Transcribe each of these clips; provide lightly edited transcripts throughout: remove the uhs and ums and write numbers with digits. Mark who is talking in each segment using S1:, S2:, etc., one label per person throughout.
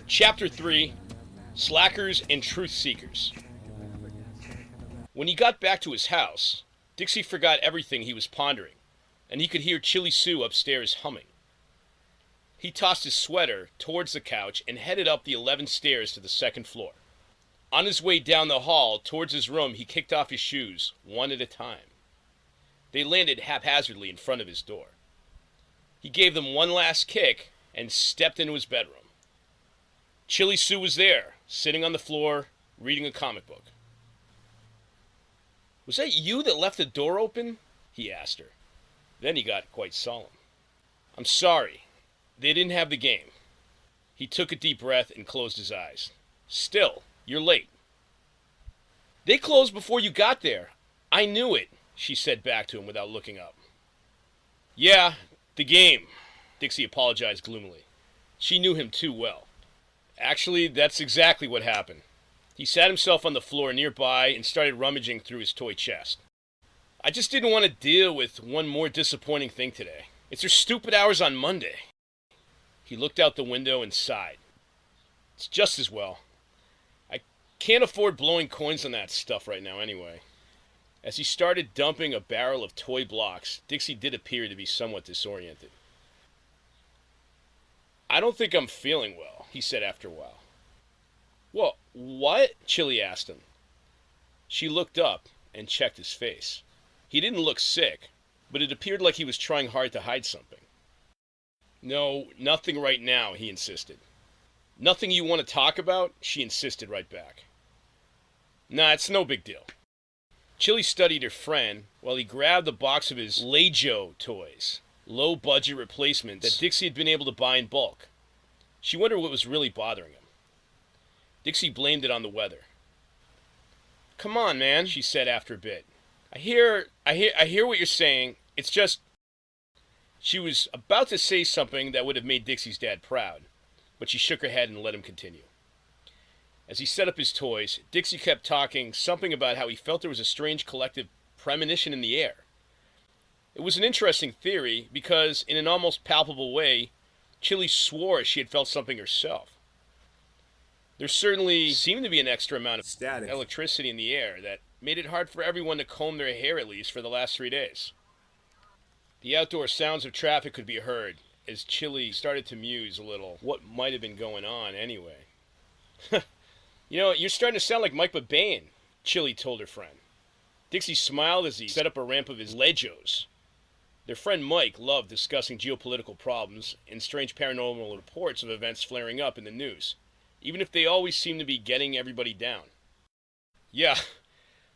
S1: Chapter 3 Slackers and Truth Seekers. When he got back to his house, Dixie forgot everything he was pondering, and he could hear Chili Sue upstairs humming. He tossed his sweater towards the couch and headed up the 11 stairs to the second floor. On his way down the hall towards his room, he kicked off his shoes, one at a time. They landed haphazardly in front of his door. He gave them one last kick and stepped into his bedroom. Chili Sue was there, sitting on the floor, reading a comic book. "Was that you that left the door open?" he asked her. Then he got quite solemn. "I'm sorry. They didn't have the game." He took a deep breath and closed his eyes. "Still, you're late." "They closed before you got there. I knew it," she said back to him without looking up. "Yeah, the game," Dixie apologized gloomily. She knew him too well. Actually, that's exactly what happened. He sat himself on the floor nearby and started rummaging through his toy chest. "I just didn't want to deal with one more disappointing thing today. It's their stupid hours on Monday." He looked out the window and sighed. "It's just as well. I can't afford blowing coins on that stuff right now anyway." As he started dumping a barrel of toy blocks, Dixie did appear to be somewhat disoriented. "I don't think I'm feeling well," he said after a while. "Well, what?" Chili asked him. She looked up and checked his face. He didn't look sick, but it appeared like he was trying hard to hide something. "No, nothing right now," he insisted. "Nothing you want to talk about?" she insisted right back. "Nah, it's no big deal." Chili studied her friend while he grabbed a box of his Lego toys, low-budget replacements that Dixie had been able to buy in bulk. She wondered what was really bothering him. Dixie blamed it on the weather. "Come on, man," she said after a bit. I hear what you're saying. It's just..." She was about to say something that would have made Dixie's dad proud, but she shook her head and let him continue. As he set up his toys, Dixie kept talking something about how he felt there was a strange collective premonition in the air. It was an interesting theory because, in an almost palpable way, Chili swore she had felt something herself. There certainly seemed to be an extra amount of
S2: static
S1: electricity in the air that made it hard for everyone to comb their hair at least for the last 3 days. The outdoor sounds of traffic could be heard as Chili started to muse a little what might have been going on anyway. "You know, you're starting to sound like Mike Babayan," Chili told her friend. Dixie smiled as he set up a ramp of his Legos. Their friend Mike loved discussing geopolitical problems and strange paranormal reports of events flaring up in the news, even if they always seemed to be getting everybody down. "Yeah,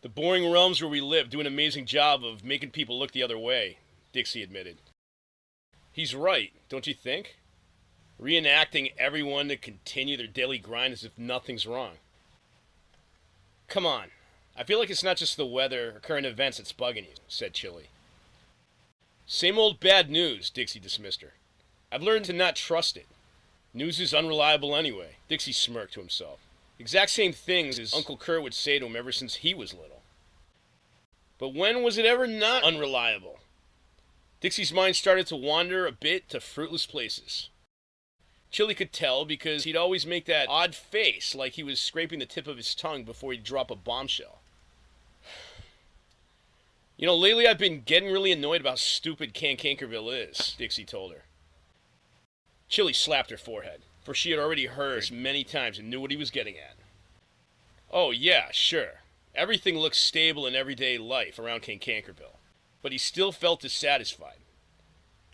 S1: the boring realms where we live do an amazing job of making people look the other way," Dixie admitted. "He's right, don't you think? Reenacting everyone to continue their daily grind as if nothing's wrong." "Come on, I feel like it's not just the weather or current events that's bugging you," said Chili. "Same old bad news," Dixie dismissed her. "I've learned to not trust it. News is unreliable anyway." Dixie smirked to himself. Exact same things as Uncle Kurt would say to him ever since he was little. But when was it ever not unreliable? Dixie's mind started to wander a bit to fruitless places. Chili could tell because he'd always make that odd face like he was scraping the tip of his tongue before he'd drop a bombshell. "You know, lately I've been getting really annoyed about how stupid Cankerville is," Dixie told her. Chili slapped her forehead, for she had already heard this many times and knew what he was getting at. "Oh yeah, sure. Everything looks stable in everyday life around Cankerville, but he still felt dissatisfied.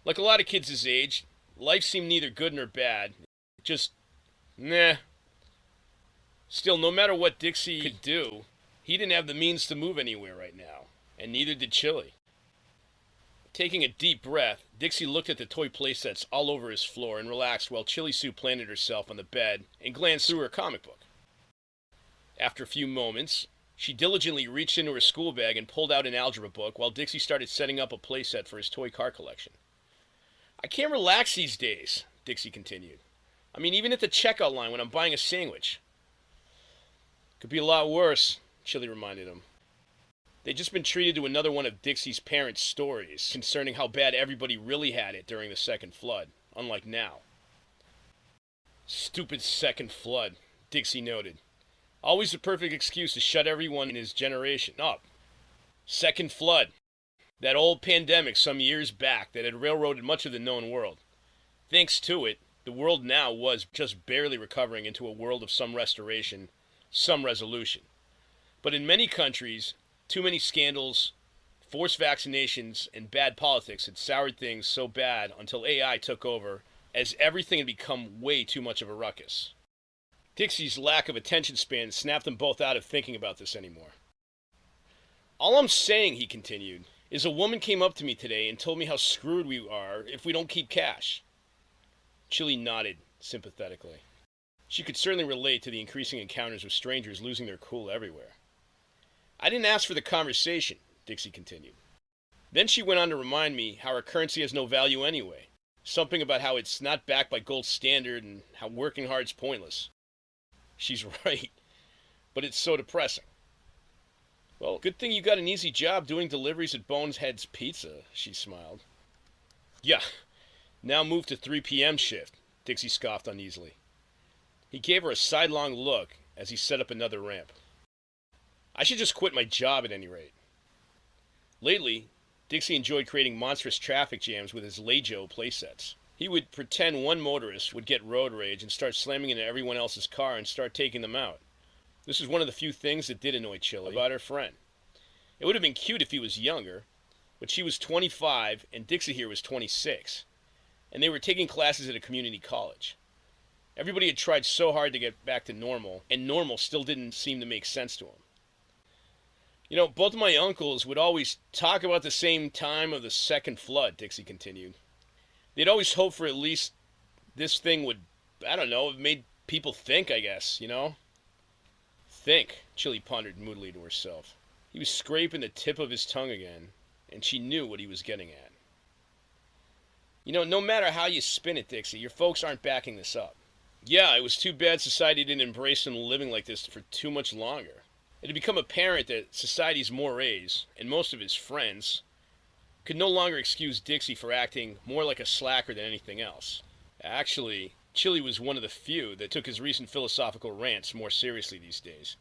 S1: Like a lot of kids his age, life seemed neither good nor bad. Just, nah. Still, no matter what Dixie could do, he didn't have the means to move anywhere right now, and neither did Chili." Taking a deep breath, Dixie looked at the toy playsets all over his floor and relaxed while Chili Sue planted herself on the bed and glanced through her comic book. After a few moments, she diligently reached into her school bag and pulled out an algebra book while Dixie started setting up a playset for his toy car collection. "I can't relax these days," Dixie continued. "I mean, even at the checkout line when I'm buying a sandwich." "Could be a lot worse," Chili reminded him. They'd just been treated to another one of Dixie's parents' stories concerning how bad everybody really had it during the second flood, unlike now. Stupid second flood, Dixie noted. Always the perfect excuse to shut everyone in his generation up. Second flood. That old pandemic some years back that had railroaded much of the known world. Thanks to it, the world now was just barely recovering into a world of some restoration, some resolution. But in many countries, too many scandals, forced vaccinations, and bad politics had soured things so bad until AI took over, as everything had become way too much of a ruckus. Dixie's lack of attention span snapped them both out of thinking about this anymore. All I'm saying, he continued, is a woman came up to me today and told me how screwed we are if we don't keep cash. Chili nodded sympathetically. She could certainly relate to the increasing encounters with strangers losing their cool everywhere. I didn't ask for the conversation, Dixie continued. Then she went on to remind me how our currency has no value anyway. Something about how it's not backed by gold standard and how working hard's pointless. She's right, but it's so depressing. Well, good thing you got an easy job doing deliveries at Bonehead's Pizza, she smiled. Yeah, now move to 3 p.m. shift, Dixie scoffed uneasily. He gave her a sidelong look as he set up another ramp. I should just quit my job at any rate. Lately, Dixie enjoyed creating monstrous traffic jams with his Lejo playsets. He would pretend one motorist would get road rage and start slamming into everyone else's car and start taking them out. This is one of the few things that did annoy Chili about her friend. It would have been cute if he was younger, but she was 25 and Dixie here was 26, and they were taking classes at a community college. Everybody had tried so hard to get back to normal, and normal still didn't seem to make sense to him. You know, both of my uncles would always talk about the same time of the second flood, Dixie continued. They'd always hope for at least this thing would, I don't know, have made people think, I guess, you know? Think, Chili pondered moodily to herself. He was scraping the tip of his tongue again, and she knew what he was getting at. You know, no matter how you spin it, Dixie, your folks aren't backing this up. Yeah, it was too bad society didn't embrace him living like this for too much longer. It had become apparent that society's mores, and most of his friends, could no longer excuse Dixie for acting more like a slacker than anything else. Actually, Chili was one of the few that took his recent philosophical rants more seriously these days.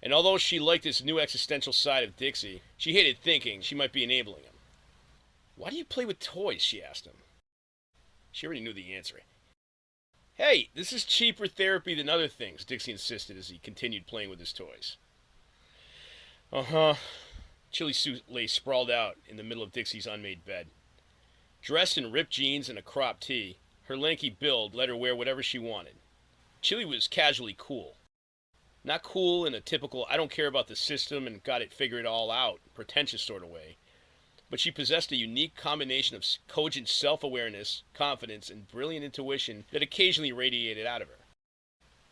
S1: And although she liked this new existential side of Dixie, she hated thinking she might be enabling him. Why do you play with toys? She asked him. She already knew the answer. Hey, this is cheaper therapy than other things, Dixie insisted as he continued playing with his toys. Uh-huh. Chili Sue lay sprawled out in the middle of Dixie's unmade bed. Dressed in ripped jeans and a cropped tee, her lanky build let her wear whatever she wanted. Chili was casually cool. Not cool in a typical I don't care about the system and got it figured all out, pretentious sort of way. But she possessed a unique combination of cogent self-awareness, confidence, and brilliant intuition that occasionally radiated out of her.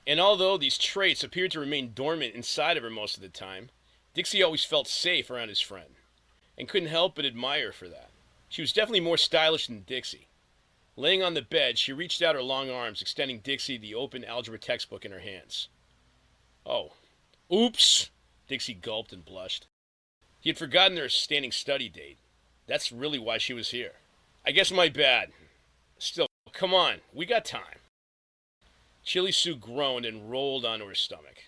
S1: And although these traits appeared to remain dormant inside of her most of the time, Dixie always felt safe around his friend, and couldn't help but admire her for that. She was definitely more stylish than Dixie. Laying on the bed, she reached out her long arms, extending Dixie the open algebra textbook in her hands. Oh. Oops! Dixie gulped and blushed. He had forgotten their standing study date. That's really why she was here. I guess my bad. Still, come on, we got time. Chili Sue groaned and rolled onto her stomach.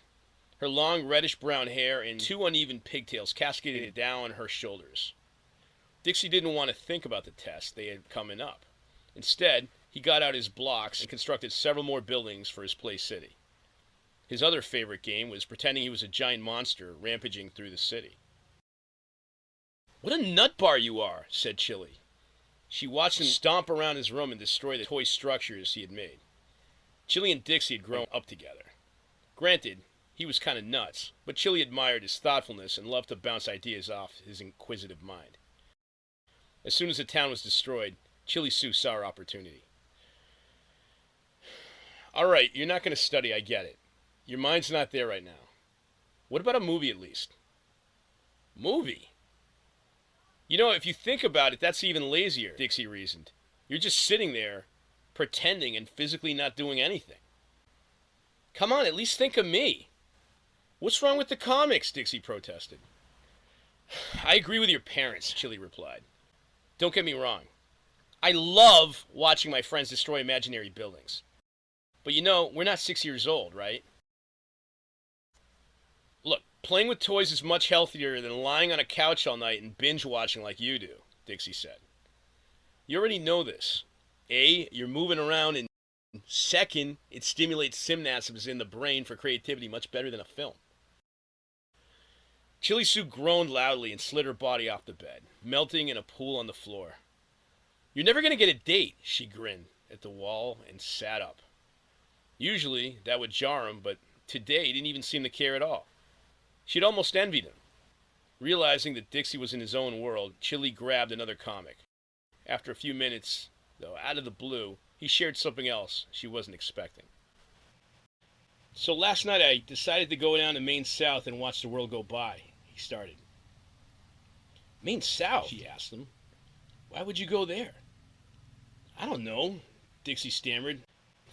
S1: Her long reddish-brown hair and 2 uneven pigtails cascaded down her shoulders. Dixie didn't want to think about the test they had coming up. Instead, he got out his blocks and constructed several more buildings for his play city. His other favorite game was pretending he was a giant monster rampaging through the city. What a nut bar you are, said Chili. She watched him stomp around his room and destroy the toy structures he had made. Chili and Dixie had grown up together. Granted, he was kind of nuts, but Chili admired his thoughtfulness and loved to bounce ideas off his inquisitive mind. As soon as the town was destroyed, Chili Sue saw her opportunity. All right, you're not going to study, I get it. Your mind's not there right now. What about a movie at least? Movie? You know, if you think about it, that's even lazier, Dixie reasoned. You're just sitting there, pretending and physically not doing anything. Come on, at least think of me. What's wrong with the comics? Dixie protested. I agree with your parents, Chili replied. Don't get me wrong. I love watching my friends destroy imaginary buildings. But we're not 6 years old, right? Look, playing with toys is much healthier than lying on a couch all night and binge watching like you do, Dixie said. You already know this. A, you're moving around, and second, it stimulates synapses in the brain for creativity much better than a film. Chili Sue groaned loudly and slid her body off the bed, melting in a pool on the floor. You're never going to get a date, she grinned at the wall and sat up. Usually, that would jar him, but today he didn't even seem to care at all. She'd almost envied him. Realizing that Dixie was in his own world, Chili grabbed another comic. After a few minutes, though, out of the blue, he shared something else she wasn't expecting. So last night I decided to go down to Maine South and watch the world go by, he started. Maine South? She asked him. Why would you go there? I don't know, Dixie stammered.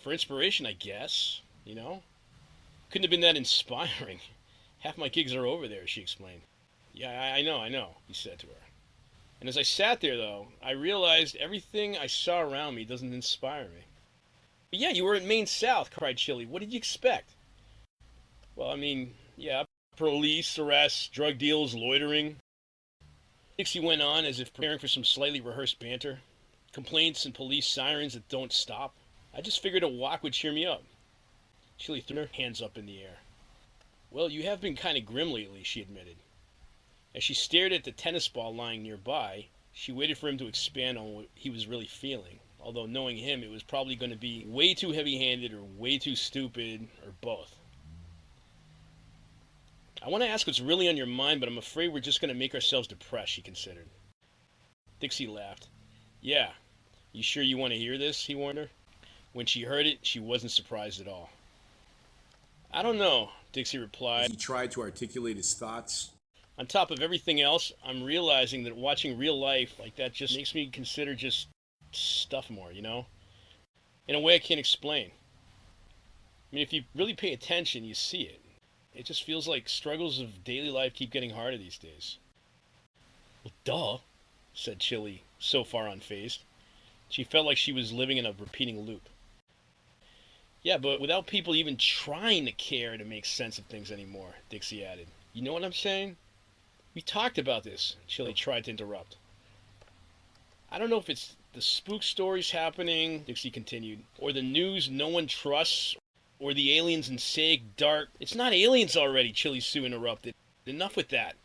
S1: For inspiration, I guess, Couldn't have been that inspiring. Half my gigs are over there, she explained. Yeah, I know, he said to her. And as I sat there, though, I realized everything I saw around me doesn't inspire me. But yeah, you were at Maine South, cried Chili. What did you expect? Well, police, arrests, drug deals, loitering. Dixie went on as if preparing for some slightly rehearsed banter. Complaints and police sirens that don't stop. I just figured a walk would cheer me up. Chili threw her hands up in the air. Well, you have been kind of grim lately, she admitted. As she stared at the tennis ball lying nearby, she waited for him to expand on what he was really feeling, although knowing him, it was probably going to be way too heavy-handed or way too stupid, or both. I want to ask what's really on your mind, but I'm afraid we're just going to make ourselves depressed, she considered. Dixie laughed. Yeah, you sure you want to hear this, he warned her. When she heard it, she wasn't surprised at all. I don't know, Dixie replied.
S2: He tried to articulate his thoughts.
S1: On top of everything else, I'm realizing that watching real life like that just makes me consider just stuff more, In a way I can't explain. If you really pay attention, you see it. It just feels like struggles of daily life keep getting harder these days. Well, duh, said Chili, so far unfazed. She felt like she was living in a repeating loop. Yeah, but without people even trying to care to make sense of things anymore, Dixie added. You know what I'm saying? We talked about this, Chili tried to interrupt. I don't know if it's the spook stories happening, Dixie continued, or the news no one trusts, or the aliens in Sag Dark. It's not aliens already, Chili Sue interrupted. Enough with that.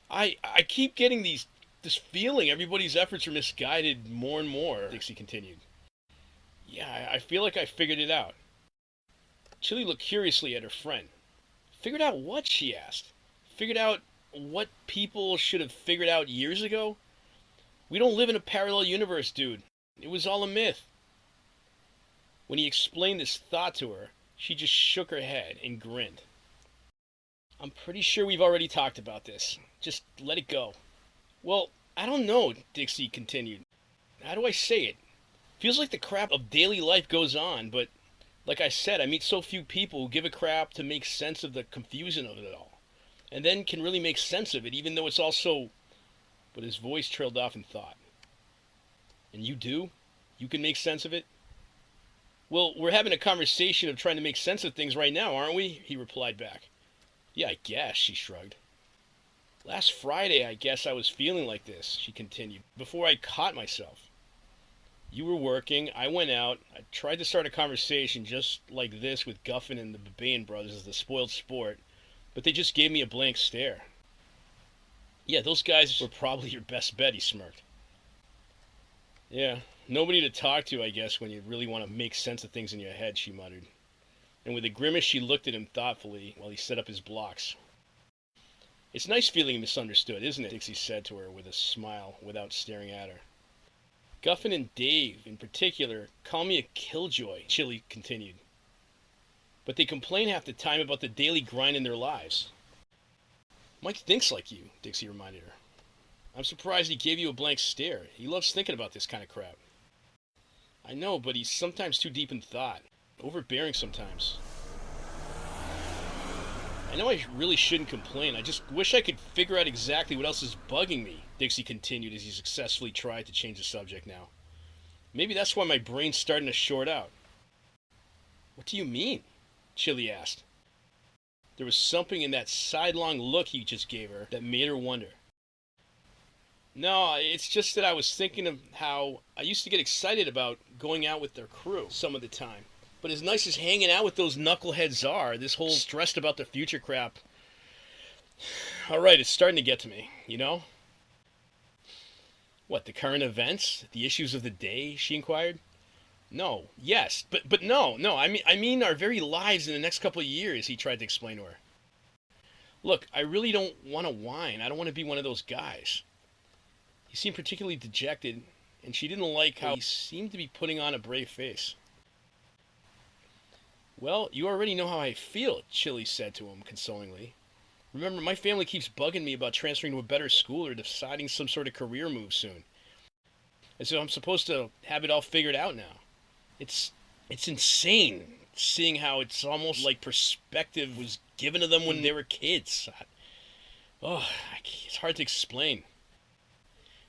S1: I keep getting this feeling everybody's efforts are misguided more and more, Dixie continued. Yeah, I feel like I figured it out. Chili looked curiously at her friend. Figured out what, she asked. Figured out what people should have figured out years ago? We don't live in a parallel universe, dude. It was all a myth. When he explained this thought to her, she just shook her head and grinned. I'm pretty sure we've already talked about this. Just let it go. Well, I don't know, Dixie continued. How do I say it? Feels like the crap of daily life goes on, but like I said, I meet so few people who give a crap to make sense of the confusion of it all. And then can really make sense of it, even though it's all so... But his voice trailed off in thought. And you do? You can make sense of it? Well, we're having a conversation of trying to make sense of things right now, aren't we? He replied back. Yeah, I guess, she shrugged. Last Friday, I guess I was feeling like this, she continued, before I caught myself. You were working, I went out, I tried to start a conversation just like this with Guffin and the Babayan brothers as the spoiled sport, but they just gave me a blank stare. Yeah, those guys were probably your best bet, he smirked. Yeah, nobody to talk to, I guess, when you really want to make sense of things in your head, she muttered. And with a grimace, she looked at him thoughtfully while he set up his blocks. It's nice feeling misunderstood, isn't it? Dixie said to her with a smile without staring at her. Guffin and Dave, in particular, call me a killjoy, Chili continued. But they complain half the time about the daily grind in their lives. Mike thinks like you, Dixie reminded her. I'm surprised he gave you a blank stare. He loves thinking about this kind of crap. I know, but he's sometimes too deep in thought. Overbearing sometimes. I know I really shouldn't complain. I just wish I could figure out exactly what else is bugging me, Dixie continued as he successfully tried to change the subject now. Maybe that's why my brain's starting to short out. What do you mean? Chili asked. There was something in that sidelong look he just gave her that made her wonder. No, it's just that I was thinking of how I used to get excited about going out with their crew some of the time. But as nice as hanging out with those knuckleheads are, this whole stressed about the future crap, alright, it's starting to get to me, you know? What, the current events? The issues of the day? She inquired. No, yes, but no, I mean our very lives in the next couple of years, he tried to explain to her. Look, I really don't want to whine. I don't want to be one of those guys. He seemed particularly dejected, and she didn't like how he seemed to be putting on a brave face. Well, you already know how I feel, Chili said to him consolingly. Remember, my family keeps bugging me about transferring to a better school or deciding some sort of career move soon. And so I'm supposed to have it all figured out now. It's insane seeing how it's almost like perspective was given to them when they were kids. It's hard to explain.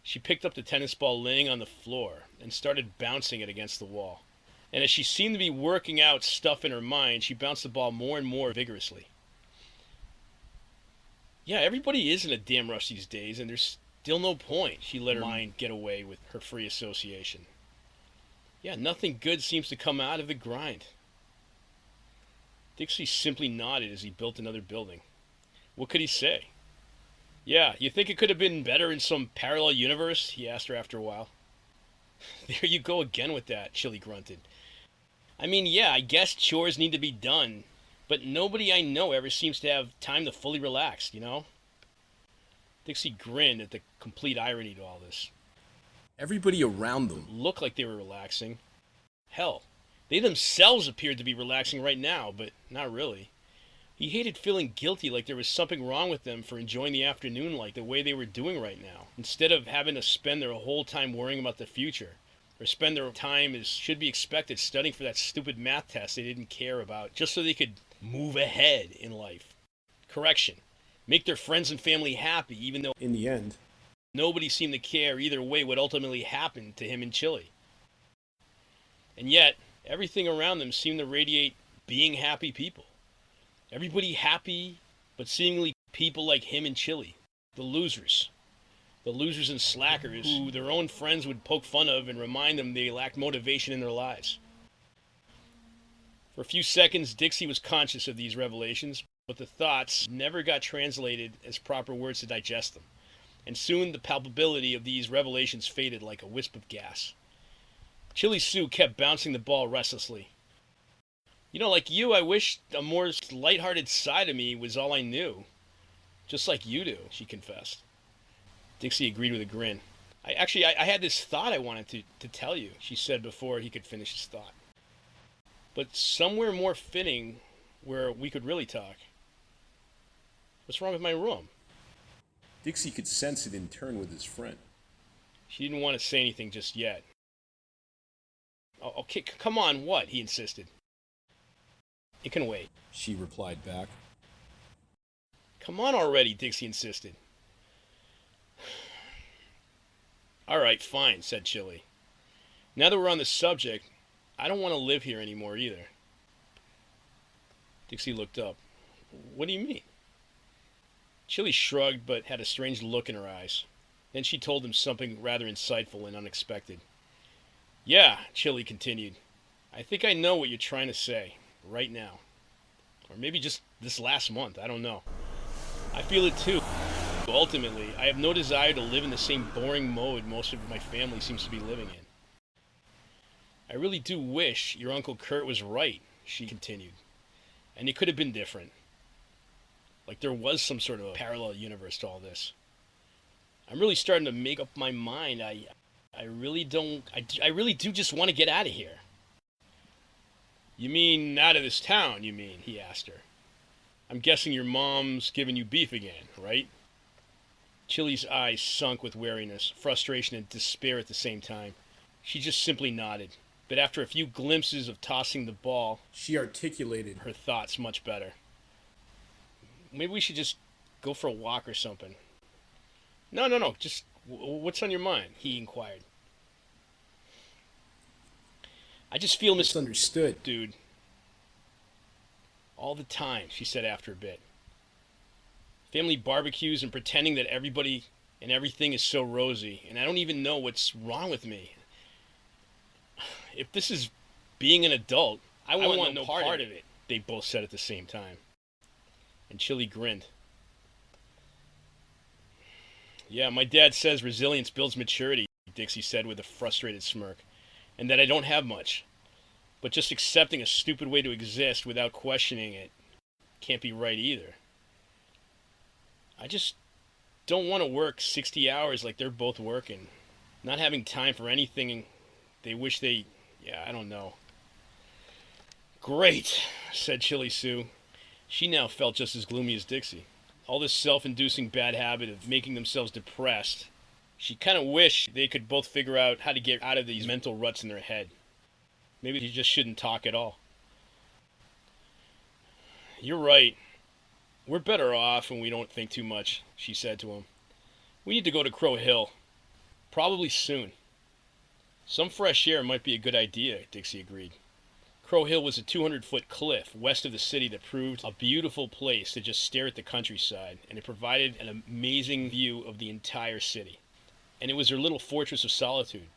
S1: She picked up the tennis ball laying on the floor and started bouncing it against the wall. And as she seemed to be working out stuff in her mind, she bounced the ball more and more vigorously. Yeah, everybody is in a damn rush these days, and there's still no point. She let her mind get away with her free association. Yeah, nothing good seems to come out of the grind. Dixie simply nodded as he built another building. What could he say? Yeah, you think it could have been better in some parallel universe? He asked her after a while. There you go again with that, Chili grunted. I mean, yeah, I guess chores need to be done, but nobody I know ever seems to have time to fully relax, you know? Dixie grinned at the complete irony to all this.
S2: Everybody around them
S1: Looked like they were relaxing. Hell, they themselves appeared to be relaxing right now, but not really. He hated feeling guilty, like there was something wrong with them for enjoying the afternoon like the way they were doing right now, instead of having to spend their whole time worrying about the future, or spend their time as should be expected studying for that stupid math test they didn't care about, just so they could move ahead in life. Correction. Make their friends and family happy, even though
S2: in the end.
S1: nobody seemed to care either way what ultimately happened to him in Chile. And yet, everything around them seemed to radiate being happy people. Everybody happy, but seemingly people like him in Chile. The losers. The losers and slackers who their own friends would poke fun of and remind them they lacked motivation in their lives. For a few seconds, Dixie was conscious of these revelations, but the thoughts never got translated as proper words to digest them. And soon the palpability of these revelations faded like a wisp of gas. Chili Sue kept bouncing the ball restlessly. You know, like you, I wish a more lighthearted side of me was all I knew. Just like you do, she confessed. Dixie agreed with a grin. I had this thought I wanted to tell you, she said before he could finish his thought. But somewhere more fitting where we could really talk. What's wrong with my room?
S2: Dixie could sense it in turn with his friend.
S1: She didn't want to say anything just yet. Oh, okay, come on, what? He insisted. It can wait,
S2: She replied back.
S1: Come on already, Dixie insisted. All right, fine, said Chili. Now that we're on the subject, I don't want to live here anymore either. Dixie looked up. What do you mean? Chili shrugged, but had a strange look in her eyes. Then she told him something rather insightful and unexpected. Yeah, Chili continued. I think I know what you're trying to say, right now. Or maybe just this last month, I don't know. I feel it too. Ultimately, I have no desire to live in the same boring mode most of my family seems to be living in. I really do wish your Uncle Kurt was right, she continued. And it could have been different. Like there was some sort of a parallel universe to all this. I'm really starting to make up my mind. I really do just want to get out of here. You mean out of this town, you mean? He asked her. I'm guessing your mom's giving you beef again, right? Chili's eyes sunk with wariness, frustration, and despair at the same time. She just simply nodded. But after a few glimpses of tossing the ball,
S2: She articulated
S1: her thoughts much better. Maybe we should just go for a walk or something. No. Just what's on your mind? He inquired. I just feel
S2: misunderstood.
S1: dude. All the time, she said after a bit. Family barbecues and pretending that everybody and everything is so rosy, and I don't even know what's wrong with me. If this is being an adult, I want no part of it, they both said at the same time. And Chili grinned. Yeah, my dad says resilience builds maturity, Dixie said with a frustrated smirk, and that I don't have much. But just accepting a stupid way to exist without questioning it can't be right either. I just don't want to work 60 hours like they're both working. Not having time for anything they wish they... Yeah, I don't know. Great, said Chili Sue. She now felt just as gloomy as Dixie. All this self-inducing bad habit of making themselves depressed. She kind of wished they could both figure out how to get out of these mental ruts in their head. Maybe you just shouldn't talk at all. You're right. We're better off when we don't think too much, she said to him. We need to go to Crow Hill. Probably soon. Some fresh air might be a good idea, Dixie agreed. Crow Hill was a 200-foot cliff west of the city that proved a beautiful place to just stare at the countryside, and it provided an amazing view of the entire city. And it was their little fortress of solitude.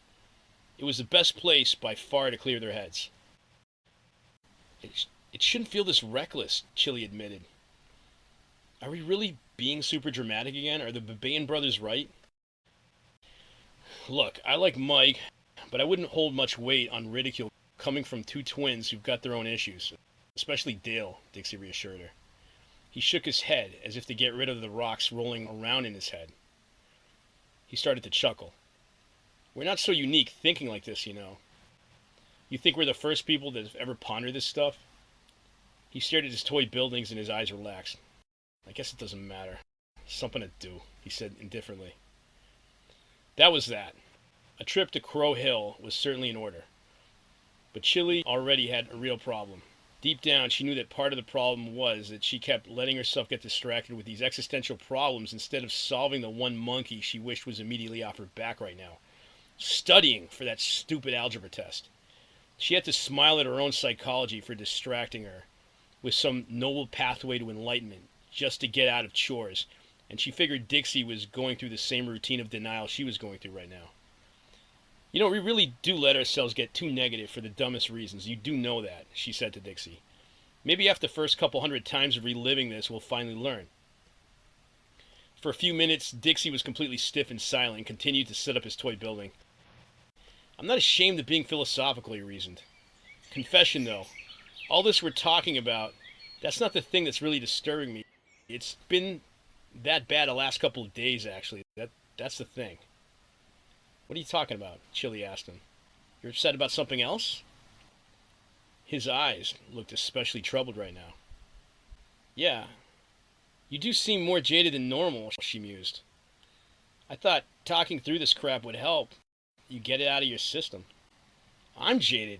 S1: It was the best place by far to clear their heads. It shouldn't feel this reckless, Chili admitted. Are we really being super dramatic again? Are the Babayan brothers right? Look, I like Mike, but I wouldn't hold much weight on ridicule coming from two twins who've got their own issues. Especially Dale, Dixie reassured her. He shook his head as if to get rid of the rocks rolling around in his head. He started to chuckle. We're not so unique thinking like this, you know. You think we're the first people that have ever pondered this stuff? He stared at his toy buildings and his eyes relaxed. I guess it doesn't matter. Something to do, he said indifferently. That was that. A trip to Crow Hill was certainly in order. But Chili already had a real problem. Deep down, she knew that part of the problem was that she kept letting herself get distracted with these existential problems instead of solving the one monkey she wished was immediately off her back right now. Studying for that stupid algebra test. She had to smile at her own psychology for distracting her with some noble pathway to enlightenment just to get out of chores, and she figured Dixie was going through the same routine of denial she was going through right now. You know, we really do let ourselves get too negative for the dumbest reasons. You do know that, she said to Dixie. Maybe after the first couple hundred times of reliving this, we'll finally learn. For a few minutes, Dixie was completely stiff and silent and continued to set up his toy building. I'm not ashamed of being philosophical, he reasoned. Confession, though. All this we're talking about, that's not the thing that's really disturbing me. It's been that bad the last couple of days, actually. That's the thing. What are you talking about? Chili asked him. You're upset about something else? His eyes looked especially troubled right now. Yeah. You do seem more jaded than normal, she mused. I thought talking through this crap would help. You get it out of your system. I'm jaded.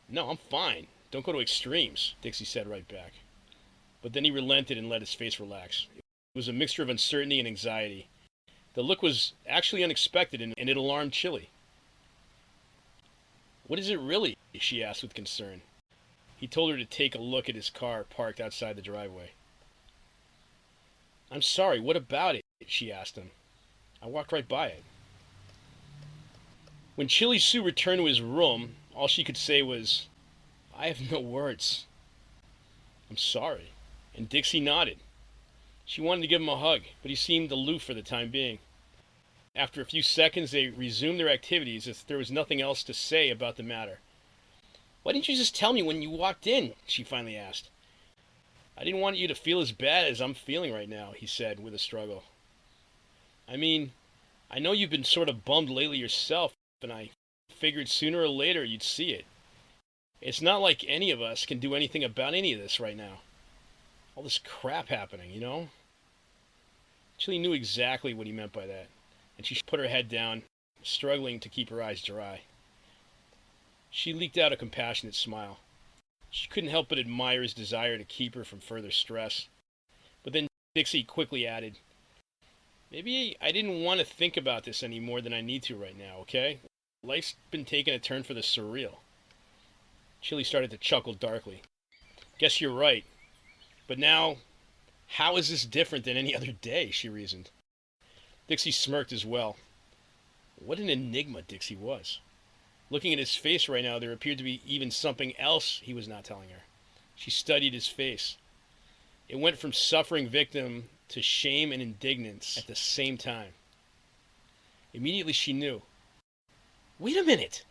S1: No, I'm fine. Don't go to extremes, Dixie said right back. But then he relented and let his face relax. It was a mixture of uncertainty and anxiety. The look was actually unexpected, and it alarmed Chili. What is it really? She asked with concern. He told her to take a look at his car parked outside the driveway. I'm sorry, what about it? She asked him. I walked right by it. When Chili Sue returned to his room, all she could say was, I have no words. I'm sorry. And Dixie nodded. She wanted to give him a hug, but he seemed aloof for the time being. After a few seconds, they resumed their activities as if there was nothing else to say about the matter. Why didn't you just tell me when you walked in? She finally asked. I didn't want you to feel as bad as I'm feeling right now, he said with a struggle. I mean, I know you've been sort of bummed lately yourself, and I figured sooner or later you'd see it. It's not like any of us can do anything about any of this right now. All this crap happening, you know? Chili knew exactly what he meant by that, and she put her head down, struggling to keep her eyes dry. She leaked out a compassionate smile. She couldn't help but admire his desire to keep her from further stress. But then Dixie quickly added, maybe I didn't want to think about this any more than I need to right now, okay? Life's been taking a turn for the surreal. Chili started to chuckle darkly. Guess you're right. But now, how is this different than any other day, she reasoned. Dixie smirked as well. What an enigma Dixie was. Looking at his face right now, there appeared to be even something else he was not telling her. She studied his face. It went from suffering victim to shame and indignance at the same time. Immediately she knew. Wait a minute!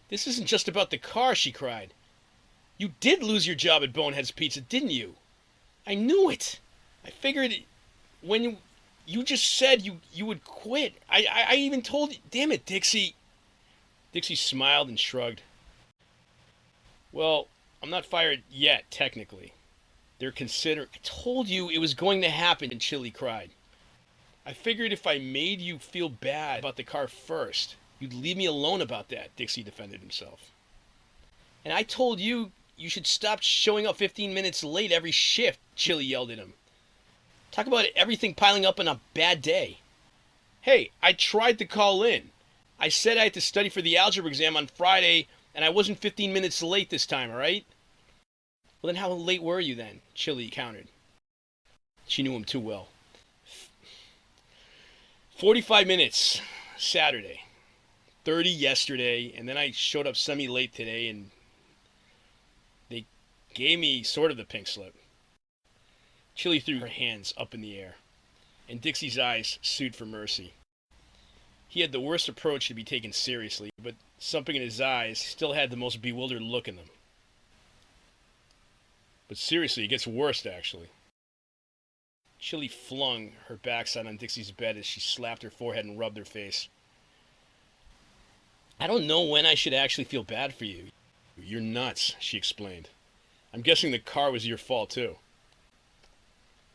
S1: This isn't just about the car, she cried. You did lose your job at Bonehead's Pizza, didn't you? I knew it! I figured when you just said you would quit. I even told you. Damn it, Dixie. Dixie smiled and shrugged. Well, I'm not fired yet, technically. They're considering. I told you it was going to happen, and Chili cried. I figured if I made you feel bad about the car first, you'd leave me alone about that, Dixie defended himself. And I told you should stop showing up 15 minutes late every shift, Chili yelled at him. Talk about everything piling up on a bad day. Hey, I tried to call in. I said I had to study for the algebra exam on Friday, and I wasn't 15 minutes late this time, all right? Well, then how late were you then? Chili countered. She knew him too well. 45 minutes Saturday. 30 yesterday, and then I showed up semi-late today, and they gave me sort of the pink slip. Chili threw her hands up in the air, and Dixie's eyes sued for mercy. He had the worst approach to be taken seriously, but something in his eyes still had the most bewildered look in them. But seriously, it gets worse, actually. Chili flung her backside on Dixie's bed as she slapped her forehead and rubbed her face. I don't know when I should actually feel bad for you. You're nuts, she explained. I'm guessing the car was your fault, too.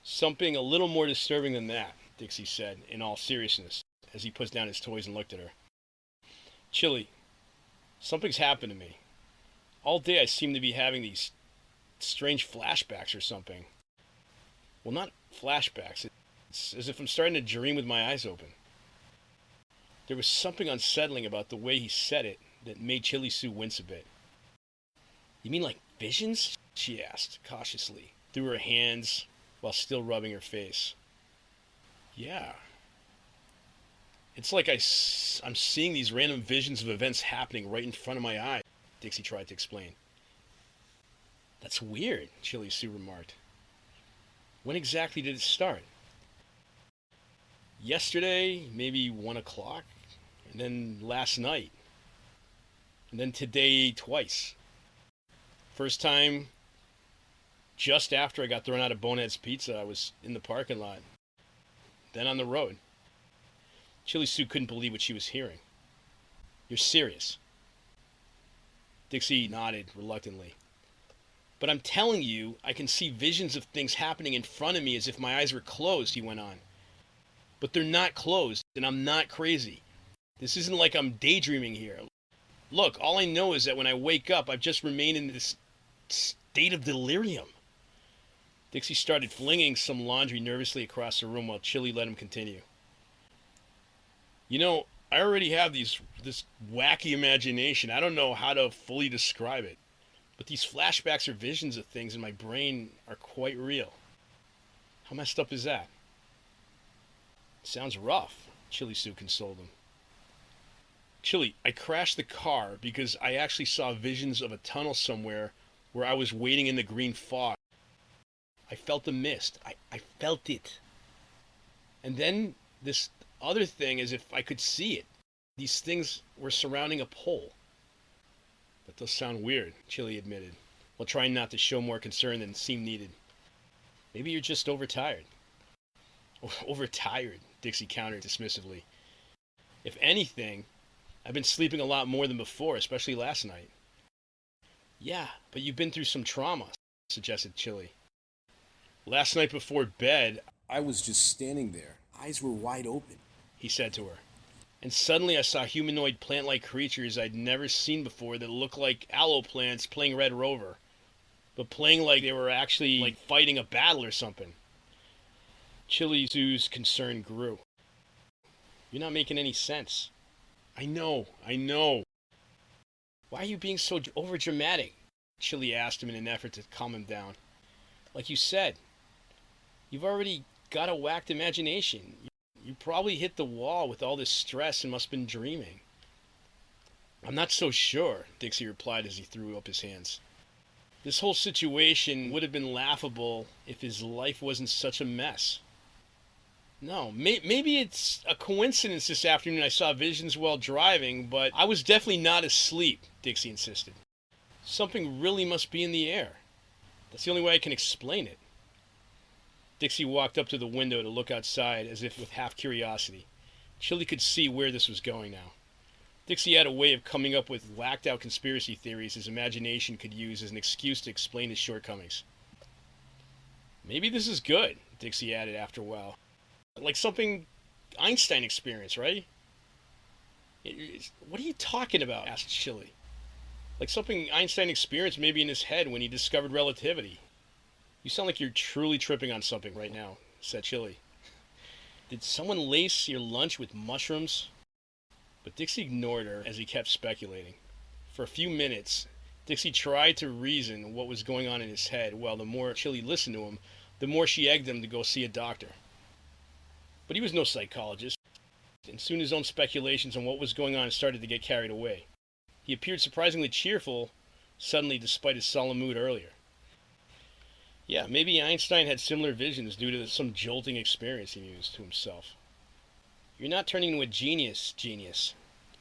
S1: Something a little more disturbing than that, Dixie said, in all seriousness, as he put down his toys and looked at her. Chili, something's happened to me. All day I seem to be having these strange flashbacks or something. Well, not flashbacks. It's as if I'm starting to dream with my eyes open. There was something unsettling about the way he said it that made Chili Sue wince a bit. You mean like visions? She asked, cautiously, through her hands while still rubbing her face. Yeah. It's like I'm seeing these random visions of events happening right in front of my eyes, Dixie tried to explain. That's weird, Chili Sue remarked. When exactly did it start? Yesterday, maybe 1 o'clock, and then last night, and then today twice. First time, just after I got thrown out of Bonehead's Pizza, I was in the parking lot, then on the road. Chili Sue couldn't believe what she was hearing. You're serious? Dixie nodded reluctantly. But I'm telling you, I can see visions of things happening in front of me as if my eyes were closed, he went on. But they're not closed, and I'm not crazy. This isn't like I'm daydreaming here. Look, all I know is that when I wake up, I've just remained in this state of delirium. Dixie started flinging some laundry nervously across the room while Chili let him continue. You know, I already have this wacky imagination. I don't know how to fully describe it. But these flashbacks or visions of things in my brain are quite real. How messed up is that? Sounds rough, Chili Sue consoled him. Chili, I crashed the car because I actually saw visions of a tunnel somewhere where I was waiting in the green fog. I felt the mist. I felt it. And then this other thing, as if I could see it. These things were surrounding a pole. That does sound weird, Chili admitted, while trying not to show more concern than seemed needed. Maybe you're just overtired. Overtired, Dixie countered dismissively. If anything, I've been sleeping a lot more than before, especially last night. Yeah, but you've been through some trauma, suggested Chili. Last night before bed,
S2: I was just standing there. Eyes were wide open,
S1: he said to her. And suddenly I saw humanoid plant-like creatures I'd never seen before that looked like aloe plants playing Red Rover, but playing like they were actually like fighting a battle or something. Chili Sue's concern grew. You're not making any sense. I know. Why are you being so overdramatic? Chili asked him in an effort to calm him down. Like you said, you've already got a whacked imagination. You probably hit the wall with all this stress and must have been dreaming. I'm not so sure, Dixie replied as he threw up his hands. This whole situation would have been laughable if his life wasn't such a mess. No, maybe it's a coincidence this afternoon I saw visions while driving, but I was definitely not asleep, Dixie insisted. Something really must be in the air. That's the only way I can explain it. Dixie walked up to the window to look outside as if with half curiosity. Chili could see where this was going now. Dixie had a way of coming up with whacked out conspiracy theories his imagination could use as an excuse to explain his shortcomings. Maybe this is good, Dixie added after a while. Like something Einstein experienced, right? What are you talking about? Asked Chili. Like something Einstein experienced maybe in his head when he discovered relativity. You sound like you're truly tripping on something right now, said Chili. Did someone lace your lunch with mushrooms? But Dixie ignored her as he kept speculating. For a few minutes, Dixie tried to reason what was going on in his head, while the more Chili listened to him, the more she egged him to go see a doctor. But he was no psychologist, and soon his own speculations on what was going on started to get carried away. He appeared surprisingly cheerful, suddenly, despite his solemn mood earlier. Yeah, maybe Einstein had similar visions due to some jolting experience, he mused to himself. You're not turning into a genius,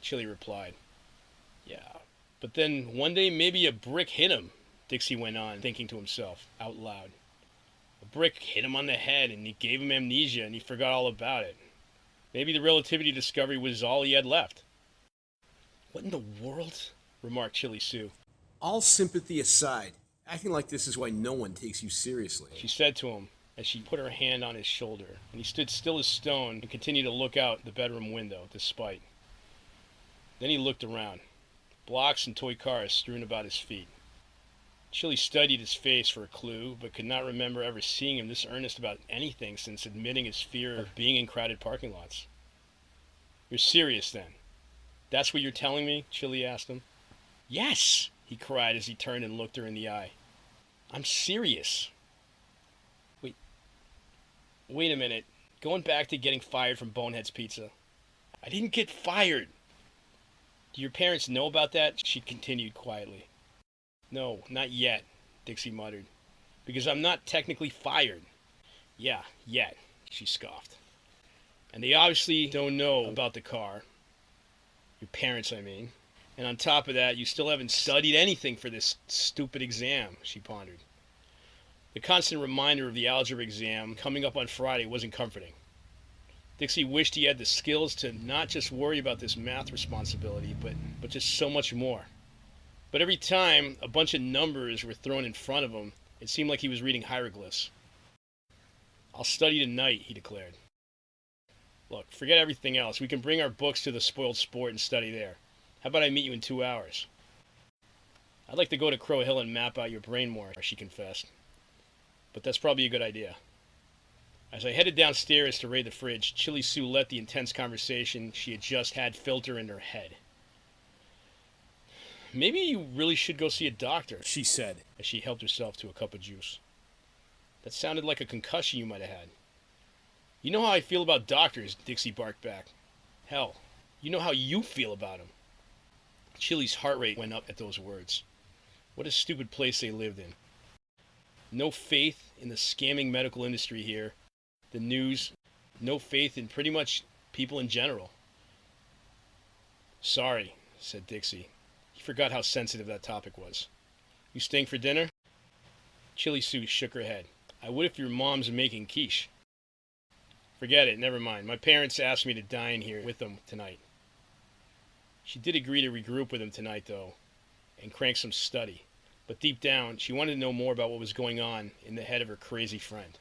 S1: Chili replied. Yeah, but then one day maybe a brick hit him, Dixie went on, thinking to himself, out loud. A brick hit him on the head and it gave him amnesia and he forgot all about it. Maybe the relativity discovery was all he had left. What in the world? Remarked Chili Sue.
S2: All sympathy aside, acting like this is why no one takes you seriously.
S1: She said to him as she put her hand on his shoulder, and he stood still as stone and continued to look out the bedroom window, despite. Then he looked around. Blocks and toy cars strewn about his feet. Chili studied his face for a clue, but could not remember ever seeing him this earnest about anything since admitting his fear of being in crowded parking lots. You're serious, then? That's what you're telling me? Chili asked him. Yes, he cried as he turned and looked her in the eye. I'm serious. Wait a minute. Going back to getting fired from Bonehead's Pizza. I didn't get fired. Do your parents know about that? She continued quietly. No, not yet, Dixie muttered. Because I'm not technically fired. Yeah, yet, she scoffed. And they obviously don't know about the car. Your parents, I mean. And on top of that, you still haven't studied anything for this stupid exam, she pondered. The constant reminder of the algebra exam coming up on Friday wasn't comforting. Dixie wished he had the skills to not just worry about this math responsibility, but just so much more. But every time a bunch of numbers were thrown in front of him, it seemed like he was reading hieroglyphs. I'll study tonight, he declared. Look, forget everything else. We can bring our books to the Spoiled Sport and study there. How about I meet you in 2 hours? I'd like to go to Crow Hill and map out your brain more, she confessed. But that's probably a good idea. As I headed downstairs to raid the fridge, Chili Sue let the intense conversation she had just had filter in her head. Maybe you really should go see a doctor,
S2: She said,
S1: as she helped herself to a cup of juice. That sounded like a concussion you might have had. You know how I feel about doctors, Dixie barked back. Hell, you know how you feel about them. Chili's heart rate went up at those words. What a stupid place they lived in. No faith in the scamming medical industry here, the news, no faith in pretty much people in general. Sorry, said Dixie. He forgot how sensitive that topic was. You staying for dinner? Chili Sue shook her head. I would if your mom's making quiche. Forget it, never mind. My parents asked me to dine here with them tonight. She did agree to regroup with him tonight, though, and crank some study. But deep down, she wanted to know more about what was going on in the head of her crazy friend.